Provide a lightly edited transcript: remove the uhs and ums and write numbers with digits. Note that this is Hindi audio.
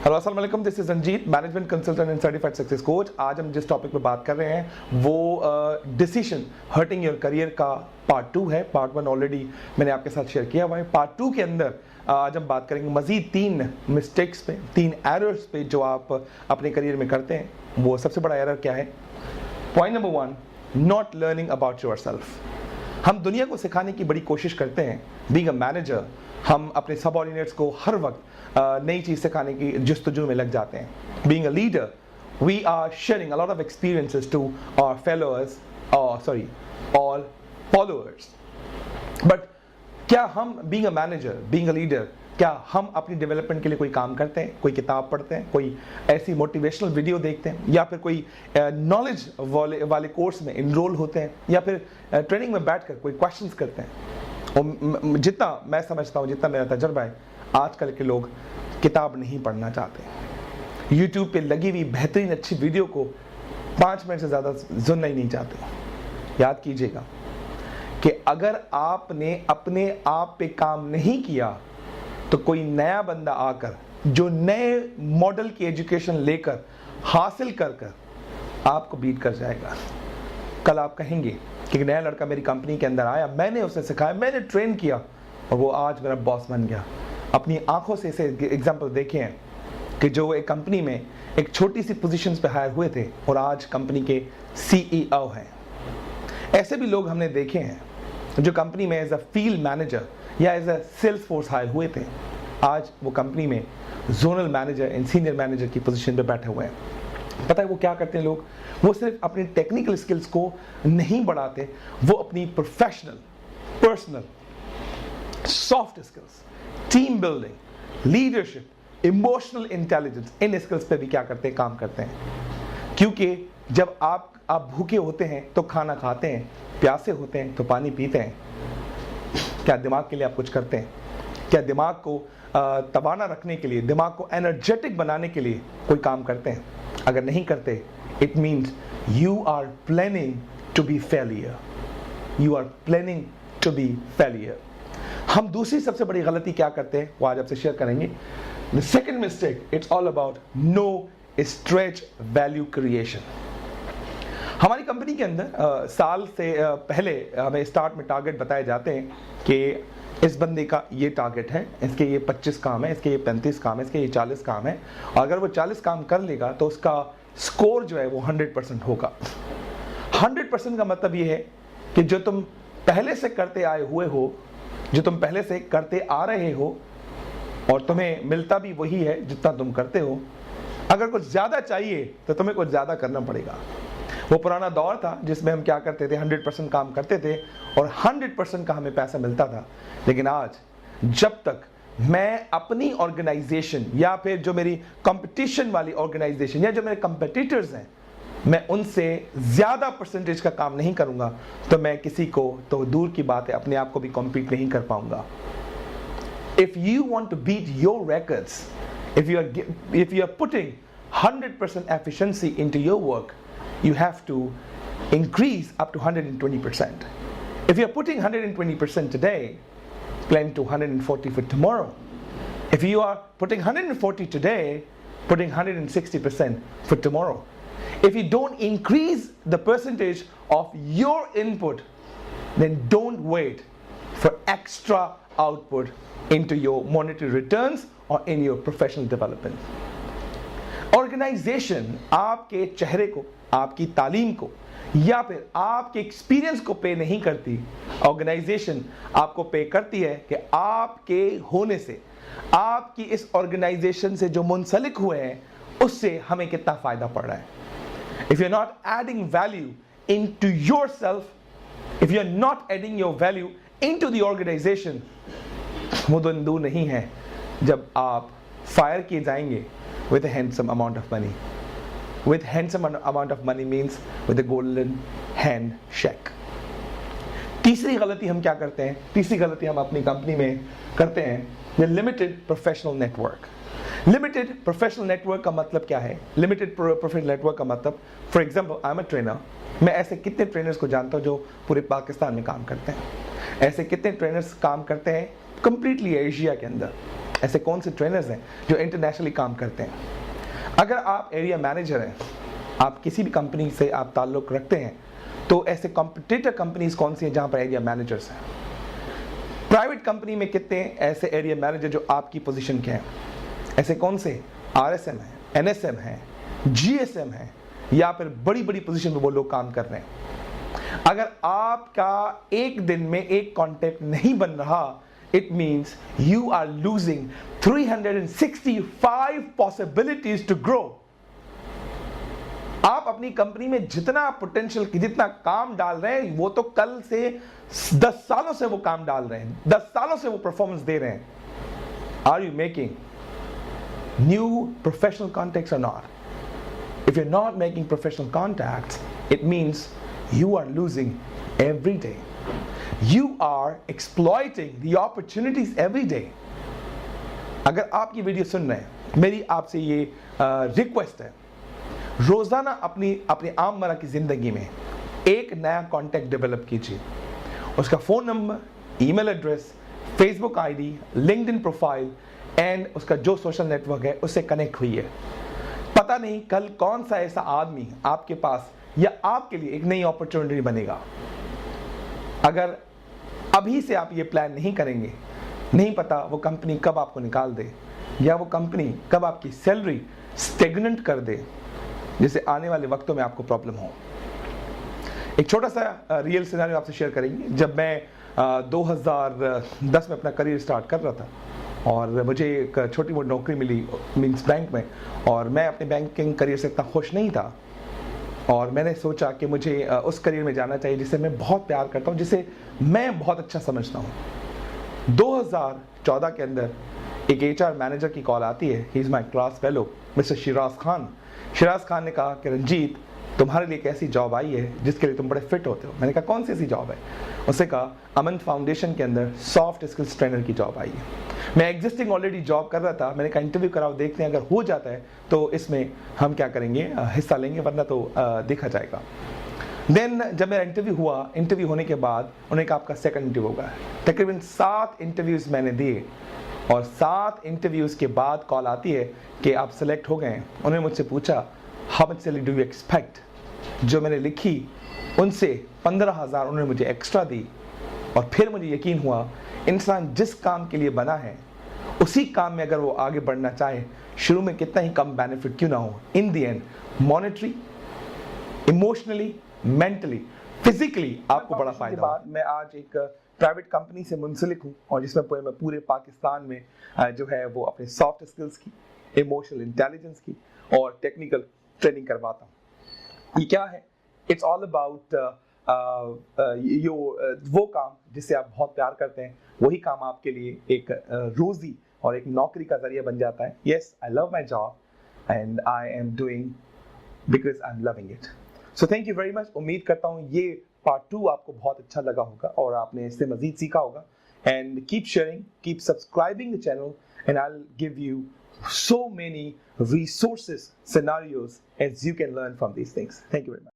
हेलो अस्सलाम वालेकुम, this is Ranjit, management consultant and certified success coach. आज हम जिस टॉपिक पे बात कर रहे हैं वो डिसीजन हर्टिंग योर करियर का पार्ट 2 है। पार्ट 1 ऑलरेडी मैंने आपके साथ शेयर किया हुआ है। पार्ट 2 के अंदर आज हम बात करेंगे मजीद 3 मिस्टेक्स पे, 3 एरर्स पे जो आप अपने करियर में करते हैं। वो सबसे बड़ा एरर क्या है? Point number 1, not learning about your self. हम दुनिया को सिखाने की बड़ी कोशिश करते हैं। बीइंग अ मैनेजर, हम अपने सबऑर्डिनेट्स को हर वक्त नई चीज़ सिखाने की जस्तजू में लग जाते हैं। Being a leader, we are sharing a lot of experiences to our followers और फॉलोअर्स। बट क्या हम being a manager, being a leader, क्या हम अपनी डेवलपमेंट के लिए कोई काम करते हैं? कोई किताब पढ़ते हैं, कोई ऐसी मोटिवेशनल वीडियो देखते हैं, या फिर कोई नॉलेज वाले कोर्स में इनरोल होते हैं, या फिर ट्रेनिंग में बैठकर कोई क्वेश्चंस करते हैं? और जितना मैं समझता हूँ, जितना मेरा तजर्बा है, आजकल के लोग किताब नहीं पढ़ना चाहते। यूट्यूब पे लगी हुई बेहतरीन अच्छी वीडियो को 5 मिनट से ज़्यादा सुनना ही नहीं चाहते। याद कीजिएगा कि अगर आपने अपने आप पे काम नहीं किया तो कोई नया बंदा आकर जो नए मॉडल की एजुकेशन लेकर हासिल कर आपको बीट कर जाएगा। कल आप कहेंगे कि एक नया लड़का मेरी कंपनी के अंदर आया, मैंने उसे सिखाया, मैंने ट्रेन किया और वो आज मेरा बॉस बन गया। अपनी आंखों से इसे एग्जाम्पल देखे हैं कि जो एक कंपनी में एक छोटी सी पोजीशंस पे हायर हुए थे और आज कंपनी के CEO हैं। ऐसे भी लोग हमने देखे हैं जो कंपनी में एज अ फील्ड मैनेजर या as a sales force hire हुए थे, आज वो कंपनी में zonal manager and senior manager की पोजीशन पे बैठे हुए हैं। पता है वो क्या करते हैं लोग? वो सिर्फ अपनी टेक्निकल स्किल्स को नहीं बढ़ाते, वो अपनी professional, personal, soft skills, team building, leadership, emotional intelligence, इन स्किल्स पे भी क्या करते हैं? काम करते हैं। क्योंकि जब आप भूखे होते हैं तो खाना खाते हैं, प्यासे होते हैं तो पानी पीते हैं। क्या दिमाग के लिए आप कुछ करते हैं? क्या दिमाग को तवाना रखने के लिए, दिमाग को एनर्जेटिक बनाने के लिए कोई काम करते हैं? अगर नहीं करते, it means you are planning to be failure. You are planning to be failure. हम दूसरी सबसे बड़ी गलती क्या करते हैं वो आज आपसे शेयर करेंगे। The second mistake, it's all about no stretch value creation. हमारी कंपनी के अंदर साल से पहले हमें स्टार्ट में टारगेट बताए जाते हैं कि इस बंदे का ये टारगेट है, इसके ये 25 काम है, इसके ये 35 काम है, इसके ये 40 काम है, और अगर वो 40 काम कर लेगा तो उसका स्कोर जो है वो 100% होगा। 100% का मतलब ये है कि जो तुम पहले से करते आए हुए हो, जो तुम पहले से करते आ रहे हो, और तुम्हें मिलता भी वही है जितना तुम करते हो, अगर कुछ ज़्यादा चाहिए तो तुम्हें कुछ ज़्यादा करना पड़ेगा। वो पुराना दौर था जिसमें हम क्या करते थे, 100% काम करते थे और 100% का हमें पैसा मिलता था। लेकिन आज जब तक मैं अपनी ऑर्गेनाइजेशन या फिर जो मेरी कंपटीशन वाली ऑर्गेनाइजेशन या जो मेरे कंपटीटर्स हैं, मैं उनसे ज़्यादा परसेंटेज का काम नहीं करूंगा तो मैं किसी को, तो दूर की बात है, अपने आप को भी कॉम्पीट नहीं कर पाऊंगा। If you want to beat your records, if you are putting 100% efficiency into your work, you have to increase up to 120%. If you are putting 120% today, plan to 140 for tomorrow. If you are putting 140 today, putting 160% for tomorrow. If you don't increase the percentage of your input, then don't wait for extra output into your monetary returns or in your professional development. Organization आपके चेहरे को, आपकी तालीम को या फिर आपके एक्सपीरियंस को पे नहीं करती। ऑर्गेनाइजेशन आपको पे करती है कि आपके होने से, आपकी इस ऑर्गेनाइजेशन से जो मुंसलिक हुए हैं उससे हमें कितना फायदा पड़ रहा है। If you're not adding value into yourself, if you're not adding your value into the organization, वो दिन दूर नहीं है जब आप फायर किए जाएंगे with a handsome amount of money. With handsome amount of money means with a golden handshake. तीसरी गलती हम क्या करते हैं? तीसरी गलती हम अपनी कंपनी में करते हैं, the limited professional network. Limited professional network का मतलब क्या है? लिमिटेड प्रोफेशनल नेटवर्क का मतलब, for example I am a trainer, मैं ऐसे कितने ट्रेनर्स को जानता हूँ जो पूरे पाकिस्तान में काम करते हैं। ऐसे कितने ट्रेनर्स काम करते हैं कंप्लीटली एशिया के अंदर। ऐसे कौन से ट्रेनर्स हैं जो इंटरनेशनली काम करते हैं। अगर आप एरिया मैनेजर हैं, आप किसी भी कंपनी से आप ताल्लुक़ रखते हैं, तो ऐसे कॉम्पिटिटर कंपनीज कौन सी हैं जहाँ पर एरिया मैनेजर्स हैं। प्राइवेट कंपनी में कितने ऐसे एरिया मैनेजर जो आपकी पोजीशन के हैं, ऐसे कौन से RSM हैं, NSM हैं, GSM हैं, या फिर बड़ी बड़ी पोजीशन में वो लोग काम कर रहे हैं। अगर आपका एक दिन में एक कॉन्टैक्ट नहीं बन रहा, it means you are losing 365 possibilities to grow. आप अपनी कंपनी में जितना पोटेंशियल, जितना काम डाल रहे हैं, वो तो कल से 10 सालों से वो काम डाल रहे हैं, 10 सालों से वो परफॉर्मेंस दे रहे हैं। Are you making new professional contacts और not? If you're not making professional contacts, it means you are losing every day. You are exploiting the opportunities every day. अगर आप ये वीडियो सुन रहे हैं, मेरी आपसे ये रिक्वेस्ट है, रोजाना अपनी आममरा की जिंदगी में एक नया कॉन्टैक्ट डेवलप कीजिए। उसका phone number, email address, Facebook ID, LinkedIn profile and उसका जो सोशल नेटवर्क है उससे कनेक्ट हुई है। पता नहीं कल कौन सा ऐसा आदमी आपके पास या आपके लिए एक नई अपॉर्चुनिटी बनेगा। अगर अभी से आप ये प्लान नहीं करेंगे, नहीं पता वो कंपनी कब आपको निकाल दे, या वो कंपनी कब आपकी सैलरी स्टेगनेंट कर दे, जिससे आने वाले वक्तों में आपको प्रॉब्लम हो। एक छोटा सा रियल सिनेरियो आपसे शेयर करेंगे। जब मैं 2010 में अपना करियर स्टार्ट कर रहा था और मुझे एक छोटी मोटी नौकरी मिली मीन्स बैंक में, और मैं अपने बैंकिंग करियर से इतना खुश नहीं था, और मैंने सोचा कि मुझे उस करियर में जाना चाहिए जिसे मैं बहुत प्यार करता हूँ, जिसे मैं बहुत अच्छा समझता हूँ। 2014 के अंदर एक HR मैनेजर की कॉल आती है। He is my class fellow mister Siraj Khan. Siraj Khan ने कहा कि रंजीत, तुम्हारे लिए एक ऐसी जॉब आई है जिसके लिए तुम बड़े फिट होते हो। मैंने कहा कौन सी ऐसी जॉब है? उसने कहा अमन फाउंडेशन के अंदर सॉफ्ट स्किल्स ट्रेनर की जॉब आई है। मैं एग्जिस्टिंग ऑलरेडी जॉब कर रहा था। मैंने कहा इंटरव्यू कराओ, देखते हैं अगर हो जाता है तो इसमें हम क्या करेंगे, हिस्सा लेंगे, वरना तो देखा जाएगा। देन जब मेरा इंटरव्यू हुआ, इंटरव्यू होने के बाद उन्होंने कहा आपका सेकंड इंटरव्यू होगा। तकरीबन 7 इंटरव्यूज़ मैंने दिए, और 7 इंटरव्यूज़ के बाद कॉल आती है कि आप सेलेक्ट हो गए। उन्होंने मुझसे पूछा how much salary do you expect. जो मैंने लिखी उनसे 15,000 उन्होंने मुझे एक्स्ट्रा दी, और फिर मुझे यकीन हुआ इंसान जिस काम के लिए बना है उसी काम में अगर वो आगे बढ़ना चाहे, शुरू में कितना ही कम बेनिफिट क्यों ना हो, in the end monetary, emotionally, mentally, physically आपको बड़ा फायदा होगा। मैं आज एक प्राइवेट कंपनी से मुंसलिक हूँ, और जिसमें मैं पूरे पाकिस्तान में जो है वो अपने सॉफ्ट स्किल्स की, इमोशनल इंटेलिजेंस की और टेक्निकल ट्रेनिंग करवाता हूँ। ये क्या है? इट्स ऑल अबाउट वो काम जिससे आप बहुत प्यार करते हैं, वही काम आपके लिए एक रोजी और एक नौकरी का जरिया बन जाता है। Yes, I love my job and I am doing because I am loving it. So thank you very much. उम्मीद करता हूँ ये पार्ट 2 आपको बहुत अच्छा लगा होगा और आपने इससे मजीद सीखा होगा। And keep sharing, keep subscribing the channel, and I will give you so many resources, scenarios as you can learn from these things. Thank you very much.